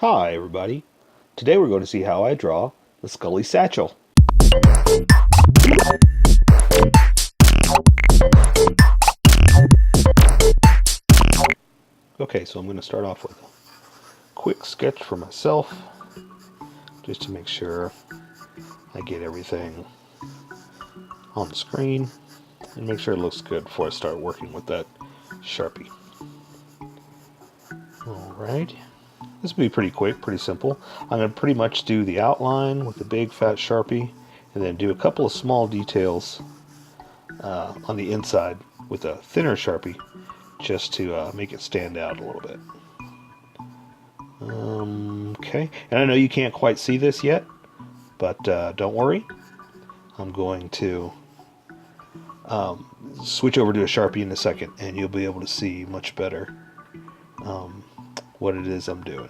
Hi everybody. Today we're going to see how I draw the Skully Satchel. Okay, so I'm going to start off with a quick sketch for myself, just to make sure I get everything on the screen and make sure it looks good before I start working with that Sharpie. Alright, this will be pretty quick, pretty simple. I'm going to pretty much do the outline with the big fat Sharpie and then do a couple of small details on the inside with a thinner Sharpie just to make it stand out a little bit. Okay, and I know you can't quite see this yet, but don't worry. I'm going to switch over to a Sharpie in a second and you'll be able to see much better what it is I'm doing.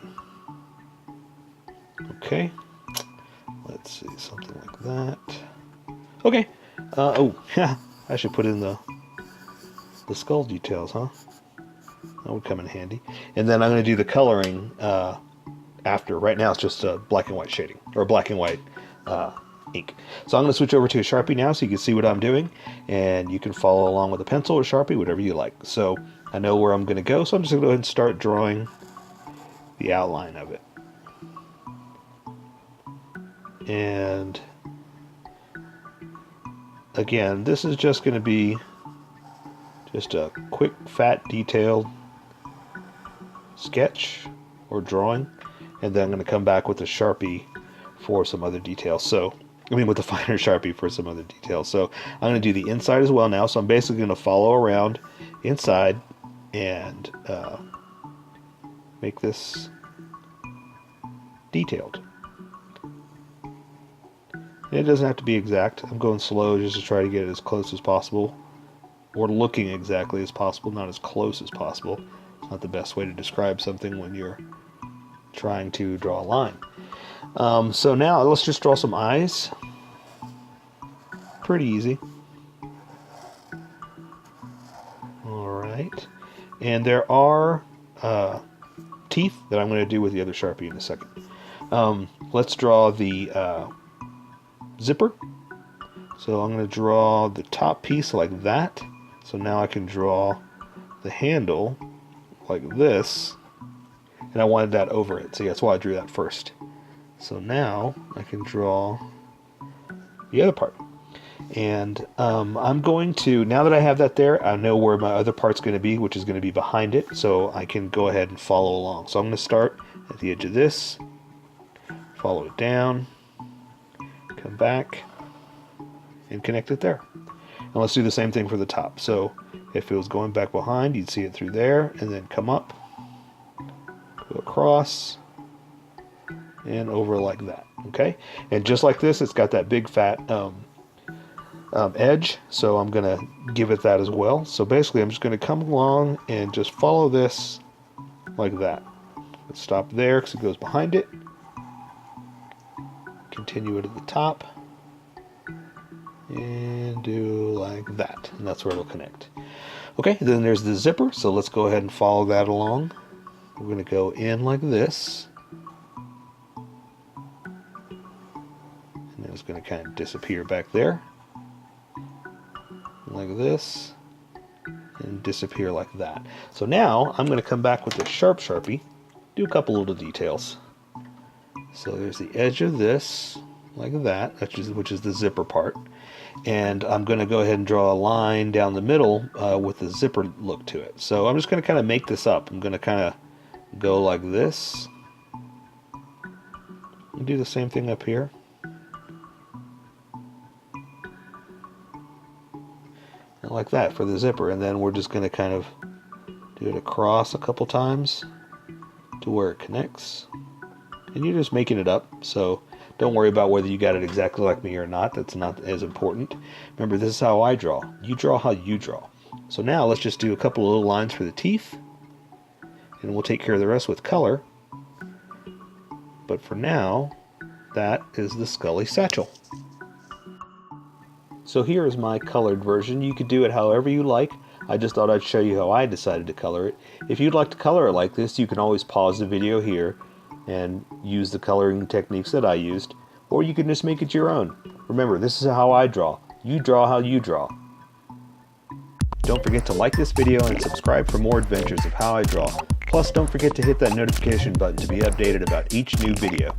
Okay, let's see, something like that. Okay, oh, yeah, I should put in the skull details, huh? That would come in handy. And then I'm going to do the coloring after. Right now it's just black and white shading, or black and white ink. So I'm going to switch over to a Sharpie now so you can see what I'm doing, and you can follow along with a pencil or Sharpie, whatever you like. So I know where I'm going to go, so I'm just going to go ahead and start drawing the outline of it. And again, this is just going to be just a quick, fat, detailed sketch or drawing, and then I'm going to come back with a Sharpie for some other details. So, I mean with the finer Sharpie for some other details. So I'm going to do the inside as well now. So I'm basically going to follow around inside and make this detailed. And it doesn't have to be exact. I'm going slow just to try to get it as close as possible, or looking exactly as possible, not as close as possible. It's not the best way to describe something when you're trying to draw a line. So now let's just draw some eyes. Pretty easy. Alright. And there are teeth that I'm going to do with the other Sharpie in a second. Let's draw the zipper. So I'm going to draw the top piece like that. So now I can draw the handle like this, and I wanted that over it, so that's why I drew that first. So now I can draw the other part, and I'm going to, now that I have that there, I know where my other part's going to be, which is going to be behind it, so I can go ahead and follow along. So I'm going to start at the edge of this, follow it down, come back, and connect it there. And let's do the same thing for the top. So if it was going back behind, you'd see it through there, and then come up, go across, and over like that. Okay? And just like this, it's got that big fat edge, so I'm going to give it that as well. So basically, I'm just going to come along and just follow this like that. Let's stop there because it goes behind it. Continue it at the top. And do like that, and that's where it'll connect. Okay, then there's the zipper, so let's go ahead and follow that along. We're going to go in like this, and then it's going to kind of disappear back there like this, and disappear like that. So now I'm going to come back with the Sharpie, do a couple little details. So there's the edge of this like that, which is the zipper part. And I'm going to go ahead and draw a line down the middle with the zipper look to it. So I'm just going to kind of make this up. I'm going to kind of go like this. And do the same thing up here. And like that for the zipper. And then we're just going to kind of do it across a couple times to where it connects. And you're just making it up. So don't worry about whether you got it exactly like me or not. That's not as important. Remember, this is how I draw. You draw how you draw. So now let's just do a couple of little lines for the teeth, and we'll take care of the rest with color. But for now, that is the Skully Satchel. So here is my colored version. You could do it however you like. I just thought I'd show you how I decided to color it. If you'd like to color it like this, you can always pause the video here, and use the coloring techniques that I used, or you can just make it your own. Remember, this is how I draw. You draw how you draw. Don't forget to like this video and subscribe for more adventures of how I draw. Plus, don't forget to hit that notification button to be updated about each new video.